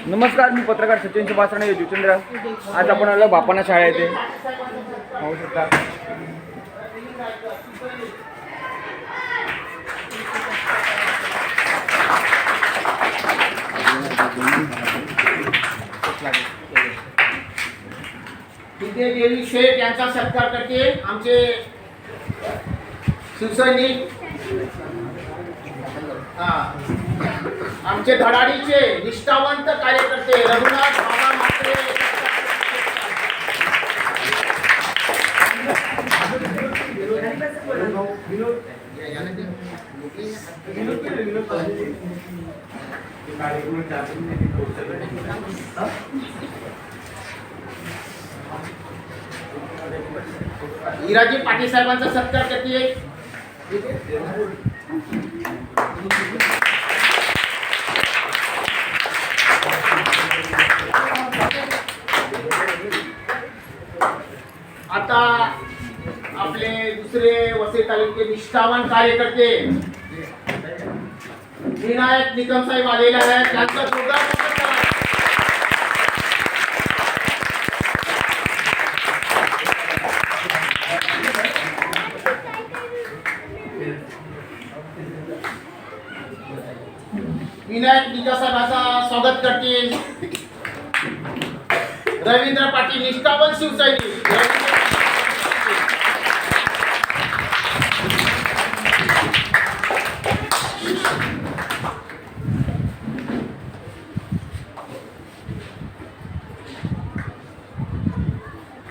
नमस्कार, मी पत्रकार सचिन सुभाषराणे जुचंद्र. आज आपण आलो बापाना शाळा येथे पाहू शकता. तिथे देवी शेठ यांचा सत्कार करते आमचे शिवसैनिक, आमचे धडाडीचे निष्ठावंत कार्यकर्ते रघुनाथ बाबा म्हात्रे. हिराजी पाटील साहेबांचा सत्कार करते. आता आपले दुसरे वसई तालुक्याचे निष्ठावान कार्यकर्ते विनायक निकम साहेब आलेले आहेत. त्यांचा जोरदार विनायक निकम साहेबांचा स्वागत करतील रवींद्र पाटील निष्ठावान शिवसैनिक.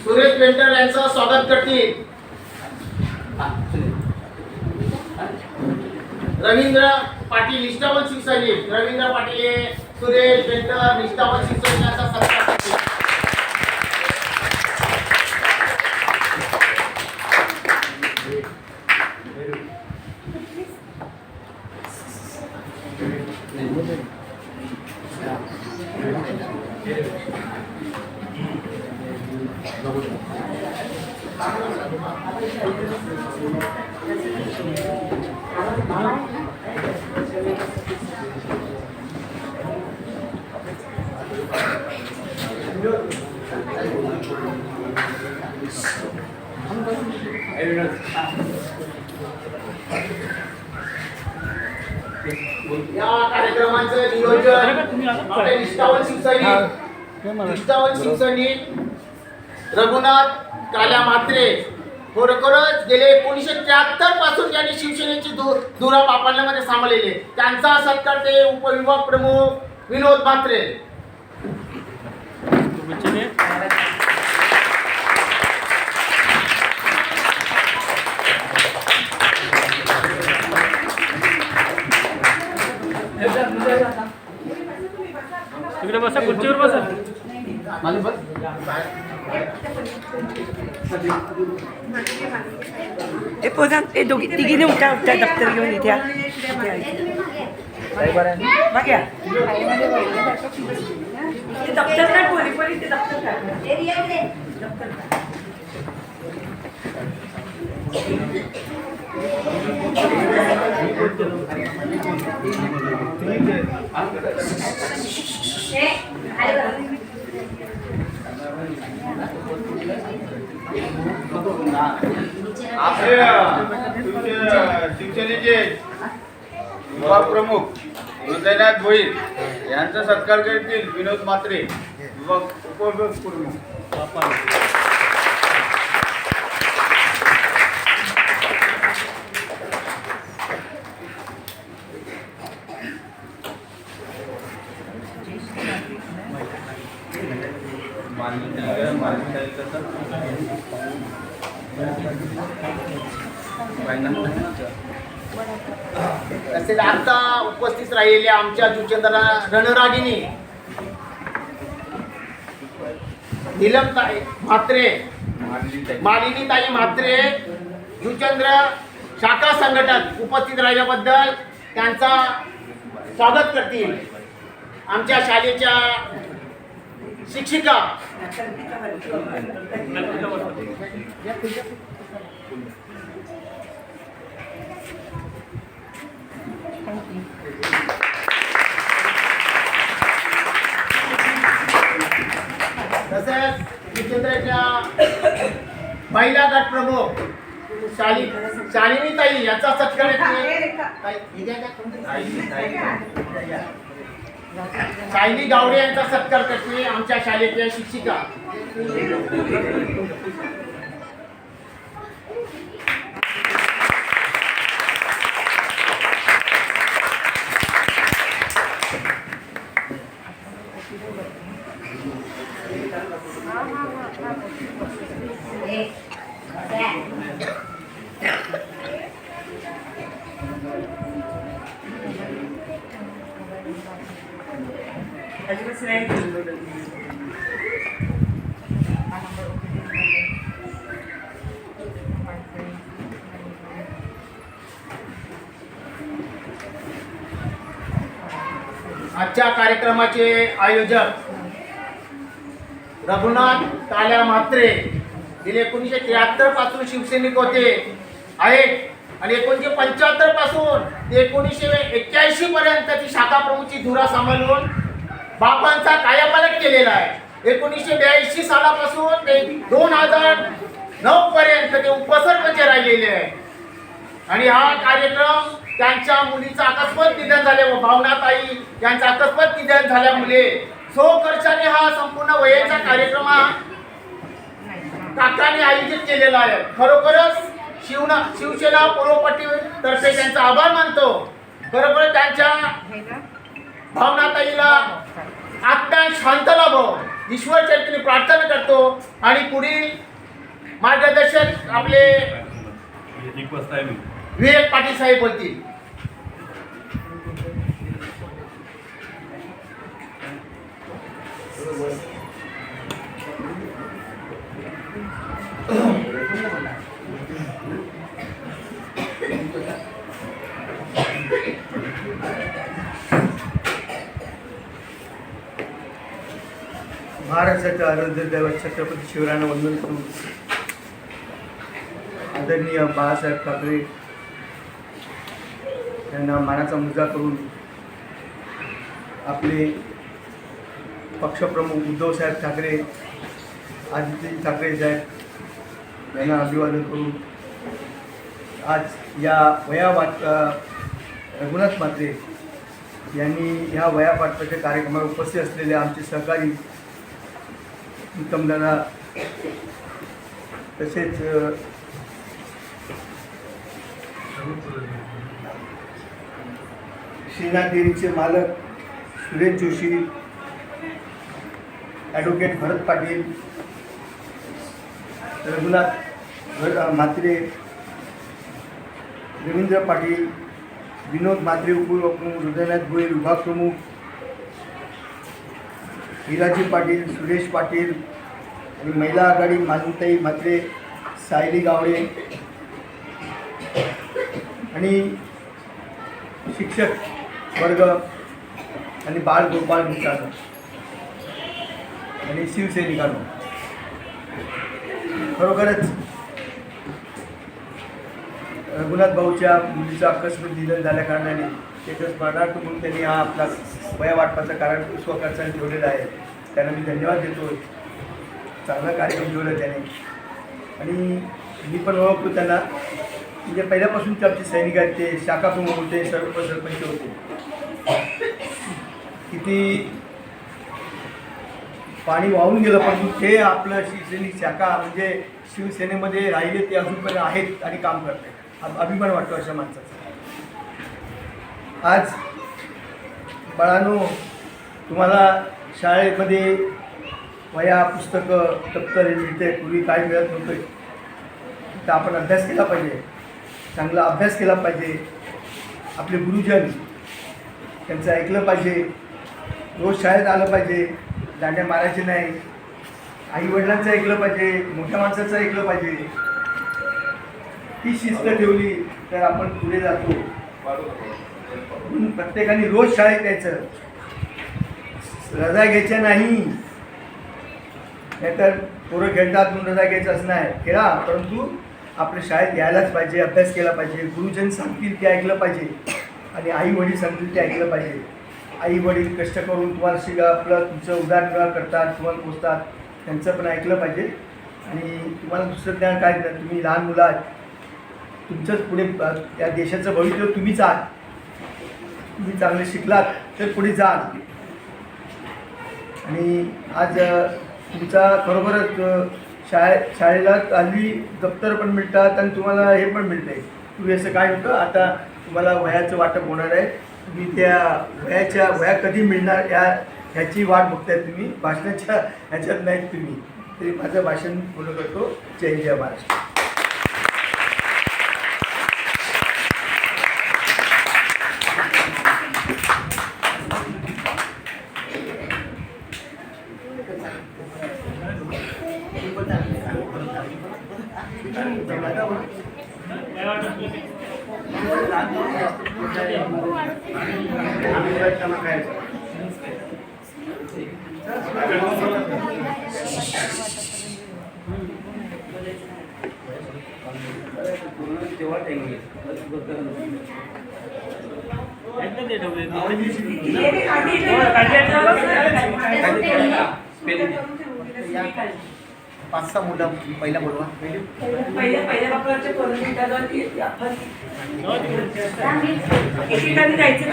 सुरेश पेंटर यांचं स्वागत करतील रवींद्र पाटील निष्ठावान शिवसैनिक. रवींद्र पाटील हे सुरेश पेंटर निष्ठावान शिवसैनिकांचा सत्कार करतील. या कार्यक्रमाचं नियोजन आपले निष्ठावान शिवसैनिक रघुनाथ काल्या म्हात्रे. खरोखरच गेले 1973 पासून त्यांनी शिवसेनेची धुरा पापण्यामध्ये सांभाळलेले. त्यांचा सत्कार ते उपविभाग प्रमुख विनोद म्हात्रे. तिकडे बसा, खुर्चीवर बसा. पोजा ते दोघी तिघीने उठा उठा दप्तर घेऊन इथे बघ्या दप्तर काय पोरी पोरी ते दप्तर काय शिवसेनेचे युवा प्रमुख हृदयनाथ भोईर यांचा सत्कार करतील विनोद म्हात्रे उपविभाग प्रमुख. तसेच आता उपस्थित राहिलेल्या आमच्या जुचंद्र रणरागिनी नीलमताई म्हात्रे, मालिनीताई म्हात्रे जुचंद्र शाखा संघटक उपस्थित राहिल्याबद्दल त्यांचा स्वागत करतील आमच्या शाळेच्या शिक्षिका. तसंच जितेंद्रच्या महिला गट प्रमुख शालिनी ताई यांचा सत्कार सायली गावडे यांचा सत्कार करते आमच्या शाळेतल्या शिक्षिका. आजच्या कार्यक्रमाचे आयोजक रघुनाथ काल्या म्हात्रे गेले 1973 पासून शिवसैनिक होते आहेत आणि 1975 पासून ते 1981 पर्यंत ती शाखा प्रमुखची धुरा सांभाळून बापांचा कायापालट केलेला आहे. 1982 सालापासून ते 2009 पर्यंत ते उपसरपंच राहिलेले आहे. आणि हा कार्यक्रम त्यांच्या मुलीचं अकस्मात निधन झाले व भावनाताई यांचं अकस्मात निधन झाल्यामुळे खर्चाने हा संपूर्ण वयाचा कार्यक्रम काकांनी आयोजित केलेला आहे. खरोखरच शिवसेना पूर्वपट्टी तर्फे त्यांचा आभार मानतो. खरोखर त्यांच्या भावनाताईला आत्मा शांत लाभो ईश्वर चरित्री प्रार्थना करतो आणि पुढील मार्गदर्शक आपले विवेक पाटील साहेब बोलतील. महाराष्ट्राच्या आराध्य दैवत छत्रपती शिवरायांना वंदन करून आदरणीय बाळासाहेब ठाकरे यांना मानाचा मुजरा करून आपले पक्षप्रमुख उद्धवसाहेब ठाकरे आदित्य ठाकरे साहेब यांना अभिवादन करून आज या रघुनाथ म्हात्रे यांनी ह्या वयापाटपाच्या कार्यक्रमाला उपस्थित असलेले आमचे सहकारी उत्तमदादा तसेच श्रीनाथ डेअरीचे मालक सुरेश जोशी, ॲडव्होकेट भरत पाटील, रघुनाथ म्हात्रे, रवींद्र पाटील, विनोद म्हात्रे उपप्रमुख, हृदयनाथ भोईर विभाग प्रमुख, हिराजी पाटील, सुरेश पाटील आणि महिला आघाडी मालुताई म्हात्रे, सायली गावडे आणि शिक्षक वर्ग आणि बाळगोपाळ मित्रांनो आणि शिवसैनिकांनो, खरोखरच रघुनाथ भाऊच्या मुलीचं अकस्मात निधन झाल्या कारणाने त्याच्या स्मरणार्थ म्हणून त्यांनी हा आपला वयावाटपाचं कारण स्वखर्चाने ठेवलेलं आहे. त्यांना मी धन्यवाद देतो. चांगला कार्यक्रम ठेवला त्याने आणि मी पण ओळखतो त्यांना. म्हणजे पहिल्यापासून आमचे सैनिक आहेत, ते शाखा प्रमुख होते, सर्व सरपंच होते. किती पाणी वाहून गेलं पण ते आपलं शिवसैनिक शाखा म्हणजे शिवसेनेमध्ये राहिले ते अजूनपर्यंत आहेत आणि काम करते. अभिमान वाटतो अशा माणसाचा. आज बाळांनो, तुम्हाला शाळेमध्ये वह्या पुस्तकं दप्तर मिळते, पूर्वी काय मिळत नव्हतं. तर आपण अभ्यास केला पाहिजे, चांगला अभ्यास केला पाहिजे. आपले गुरुजन त्यांचं ऐकलं पाहिजे, रोज शाळेत आलं पाहिजे, दांड्या मारायचे नाही, आईवडिलांचं ऐकलं पाहिजे, मोठ्या माणसाचं ऐकलं पाहिजे. ही शिस्त ठेवली तर आपण पुढे जातो. प्रत्येकाने रोज शाळेत यायचं, रजा घ्यायच्या नाही. नाहीतर पोरं खेळतात म्हणून रजा घ्यायचं असं नाही, खेळा, परंतु आपल्या शाळेत यायलाच पाहिजे, अभ्यास केला पाहिजे. गुरुजन सांगतील ते ऐकलं पाहिजे आणि आई वडील सांगतील ते ऐकलं पाहिजे. आई वडील कष्ट करून तुम्हाला आपलं तुमचं उदरनिर्वाह करतात, तुम्हाला पोचतात. त्यांचं पण ऐकलं पाहिजे. आणि तुम्हाला दुसरं ज्ञान काय देणार, तुम्ही लहान मुलं आहात, तुमचंच पुढे या देशाचं भविष्य तुम्हीच आहात. तुम्ही चांगले शिकलात तर पुढे जाल. आणि आज तुमचा खरोखरच शाळेला हल्ली दप्तर पण मिळतात आणि तुम्हाला हे पण मिळतं आहे. तुम्ही असं काय होतं, आता तुम्हाला वह्याचं वाटप होणार आहे. तुम्ही त्या वह्या कधी मिळणार ह्याची वाट बघताय तुम्ही, भाषणाच्या ह्याच्यात नाहीत तुम्ही. तरी माझं भाषण पूर्ण करतो. जय जय महाराष्ट्र. पाच सहा मुलं पहिला बोलवा. पहिल्या बापाच्या एकेकाने जायचं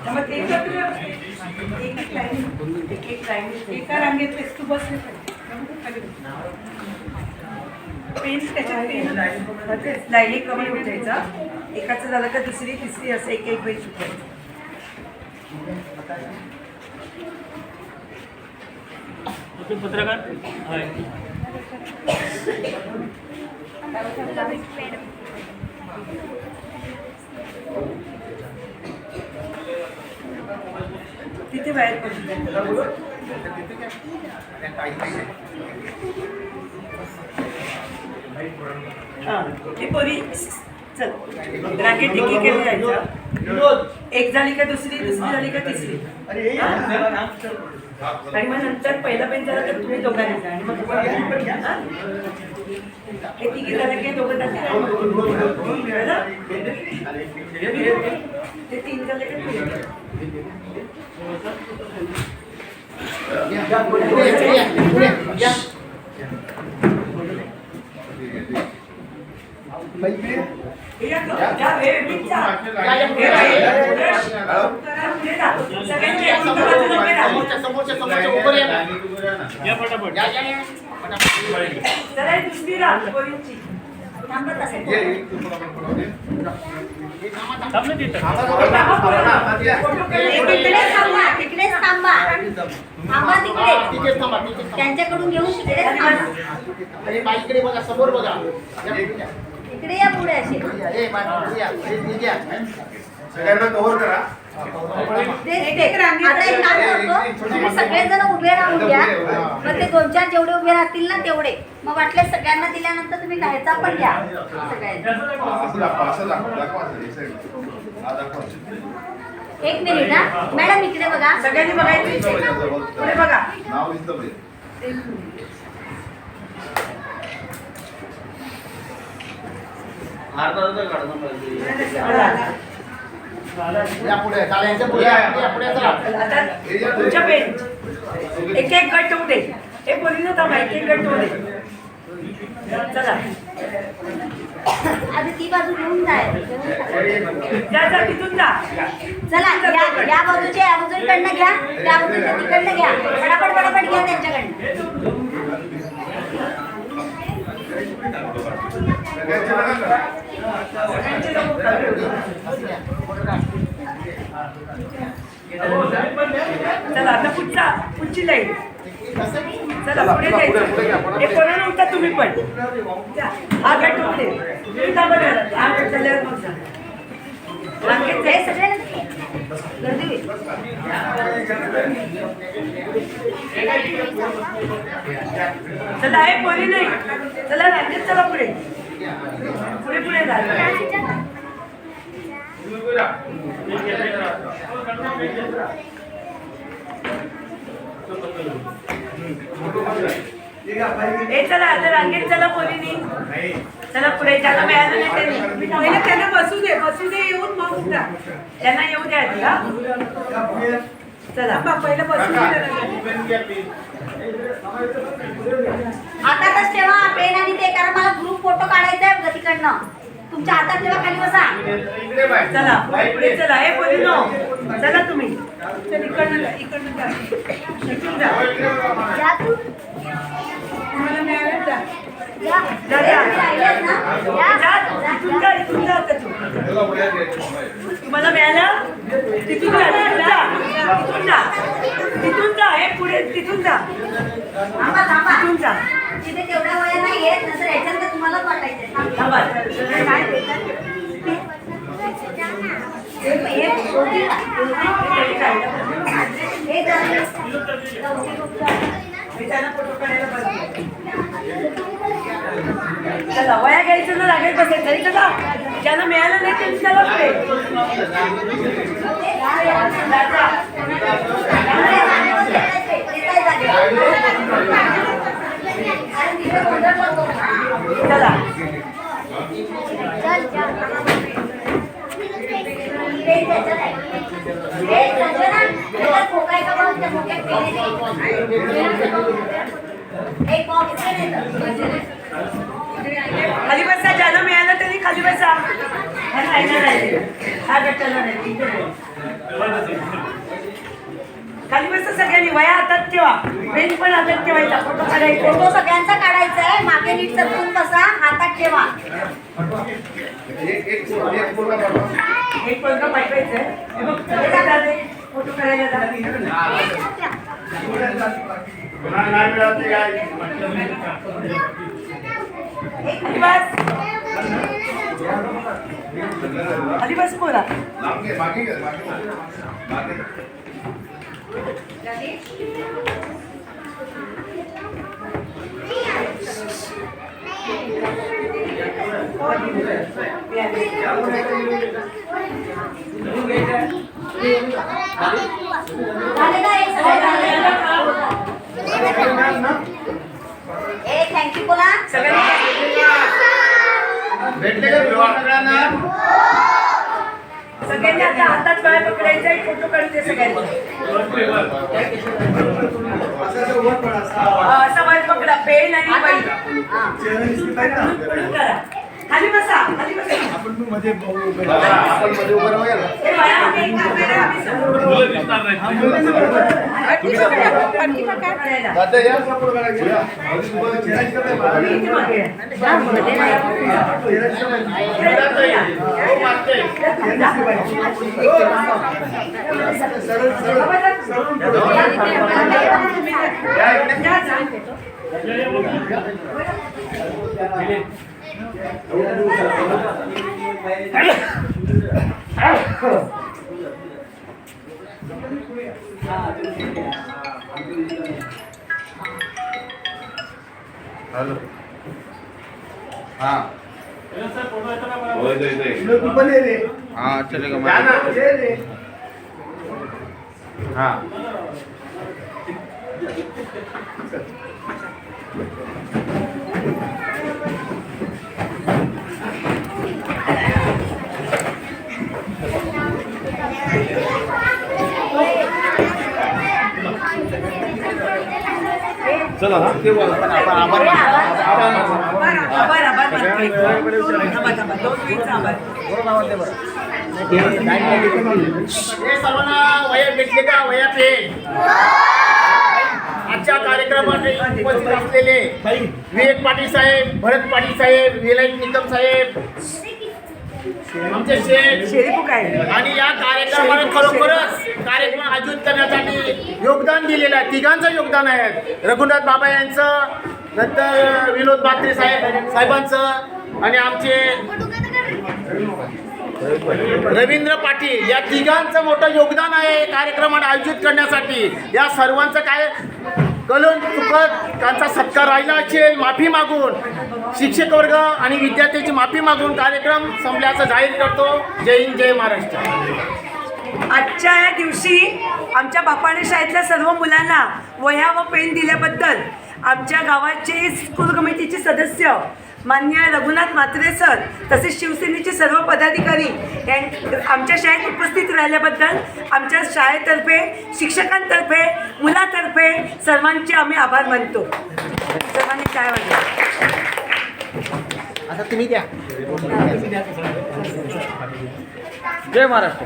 मग ते एका रांगेत तू बसले पेन त्याच्यात लाईनी कमी उठायचा. एकाचं झालं का दुसरी तिसरी असं एक एक बेच उठायचं. पत्रकार तिथे बाहेर पडतो. हे पोरी चल रांगेत एकीकडे जायचं. एक झाली का दुसरी झाली का तिसरी. आणि मग नंतर पहिला पेन झाला तर तुम्ही दोघांनी जा. आणि मग हे तिघी झालं की दोघं ते तीन झाले का तिकडेच थांबा. त्यांच्याकडून घेऊन बाईकडे बघा, समोर बघा. इकडे या पुढे असे सगळ्यांना कव्हर करा. आता एक काम करतो, तुम्ही सगळेजण उभे राहून घ्या. मग ते 2-4 जेवढे उभे राहतील ना तेवढे, मग वाटले सगळ्यांना दिल्यानंतर तुम्ही घ्यायचा पण घ्या एक मिनिट हा मॅडम, इकडे बघा. सगळ्यांनी बघायचं. पुढे बघा. नाव दिसलं पाहिजे. या पुढे चालायचं. पुढे चला. आता तुमच्या पेन एक एक गट होऊ दे. हे पोरीनं थांबा, एक एक गट होऊ दे. चला आधी ती बाजू घेऊन जाय. जा तिथून जा. चला या बाजूच्या या बाजूकडनं घ्या, त्या बाजूच्या तिकडनं घ्या. फटाफट घ्या त्यांच्याकडनं. चला आता पुढची लाईन. चला पुढे जायचं. हे कोणाला उठा तुम्ही पण. हा गट उठले. तुम्ही थांबा जरा. हा गट झाल्यावर मग जा. रांगेत हे जायचं. सगळे गर्दी होईल. चला हे पोरी नाही. चला रांगेत चला पुढे पुढे जा. हे चला आता रांगेत चला पोरीनी. चला पुढे ज्याला मिळालं नाही त्यांनी पहिलं त्यांना बसू दे येऊन मग उठा. त्यांना येऊ द्या आधी. हा चला पहिलं बसू दे. मुलांना तुमच्या हातात ठेवा, खाली बसा. इकडे बाय. चला पुढे चला. हे पोरीनो चला तुम्ही. चल इकडनं जा, इकडनं जा. इकडून जा. या तू. तुम्हाला मिळालं जा. या. जा, जा. राहिलेत ना? या. जा, इथून जा, इथून जा आता तू. तुम्हाला मिळालं? तिथून जा, तिथून जा. तिथून जा. तिथून जा. हे पुढे तिथून जा. थांबा, थांबा. तिथून जा. तिथे तेवढ्या वया नाही येत, नंतर याच्यात तर तुम्हालाच वाटायचंय. थांबा. काय देतात? हे दोघी का? हे जरा- त्यांना फोटो काढायला पाहिजे. चला वया घ्यायचं ना, लागेल बसायचं. इथं जा. ज्यांना मिळालं नाही त्यांनी त्याला पुढे. जा, जा. चला. खाली बसा. ज्यांना मिळालं त्यांनी खाली बसा. हा राहिला नाही. हा गट्टाला नाही. इथे नाही. खाली बसा सगळ्यांनी. वया हातात ठेवा. पेन पण हातात ठेवायचा. फोटो काढायचा. फोटो सगळ्यांचा काढायचा आहे. मागे नीट सरकून बसा, हातात ठेवा. एक पूर्ण पाठवा. एक पोरगा पाठवायचंय. हे बघ, सगळे जाते. फोटो काढायला जाते. नाही मिळालं ते काय? खाली बस. खाली बस पोरा. मागे मागे मागे. झालेलं आहे, सगळं झालेलं आहे. थँक्यू बोला. भेटले का सगळ्यांना? सगळ्यांनी आता हातात पाय पकडायचा. एक फोटो काढते सगळ्यांनी. असा पाय पकडा. पेन आणि बाई. चेहरा दिसली पाहिजे ना. करा. खाली बसा. खाली बसा. आपण तू मध्ये बघू. आपण मध्ये उभं राहूया ना. हे बाया, आम्ही एक काम करूया, आम्ही समोर. पट्टी पकडा करायला. दादा या. चेहरा दिसत नाही मला. इथे मागे आहे. चेहरा दिसत नाही. हो, मागते. चेहरा दिसली पाहिजे. सरळ सरळ सरळ जा, जा. हॅलो. हाँ तू पण ये रे. हाँ चलेगा या ना. ये रे. हाँ. चला हा ते बोल. आभार मानतोय. थांबा, थांबा. 2 मिनिटचा आभार. हे सर्वांना वया भेटले का? वया पेन. आजच्या कार्यक्रमात उपस्थित असलेले विवेक पाटील साहेब, भरत पाटील साहेब, विलायत निकम साहेब, आमचे शेठ शेरीपू काय? आणि या कार्यक्रमाला खरोखरच कार्यक्रम आयोजित करण्यासाठी योगदान दिलेलं आहे. तिघांचं योगदान आहे. रघुनाथ बाबा यांचं, नंतर विनोद बात्रे साहेबांचं आणि आमचे रवींद्र पाटील या तिघांचं मोठं योगदान आहे कार्यक्रमाला आयोजित करण्यासाठी. या सर्वांचं काय कळून चुकत त्यांचा सत्कार राहिला असेल माफी मागून, शिक्षक वर्ग आणि विद्यार्थ्यांची माफी मागून कार्यक्रम संपल्याचं जाहीर करतो. जय हिंद, जय महाराष्ट्र. आजच्या या दिवशी आमच्या बापाणे शाळेतल्या सर्व मुलांना वह्या व पेन दिल्याबद्दल आमच्या गावाचे स्कूल कमिटीचे सदस्य मान्य रघुनाथ म्हात्रे सर तसेच शिवसेनेचे सर्व पदाधिकारी आमच्या शाळेत उपस्थित राहिल्याबद्दल आमच्या शाळेतर्फे, शिक्षकांतर्फे, मुलातर्फे सर्वांचे आम्ही आभार मानतो. सर्वांनी काय वाटलं? आता तुम्ही द्या. जय महाराष्ट्र.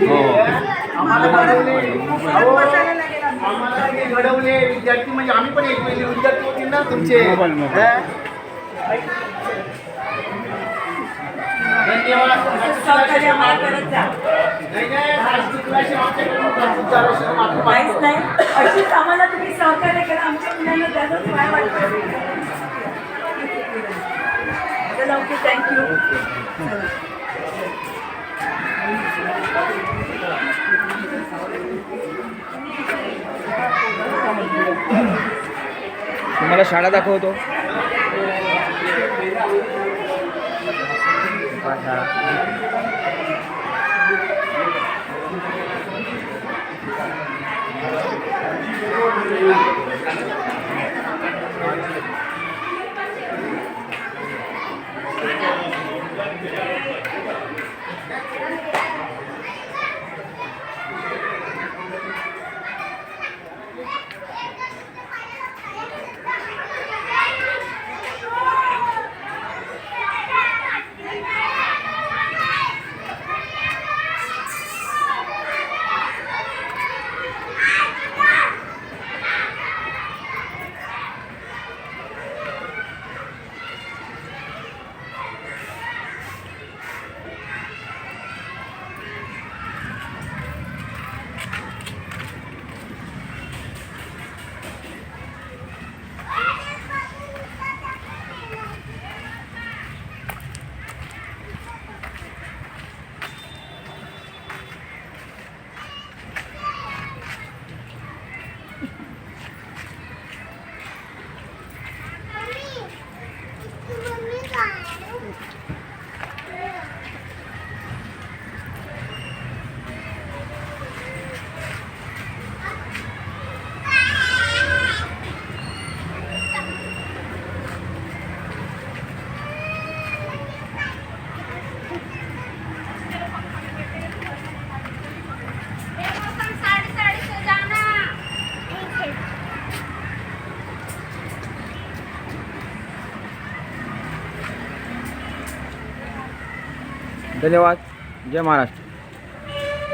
हो. आम्हाला हे घडवले विद्यार्थी म्हणजे आम्ही पण एक वेळी विद्यार्थी होते ना तुमचे. सहकार्य मला करत जा. काहीच नाही. अशीच आम्हाला तुम्ही सहकार्य करा. आमच्या मुलांना त्याचाच काय वाटतं. चला ओके थँक्यू. तुम्हाला शाळा दाखवतो. धन्यवाद. जय महाराष्ट्र.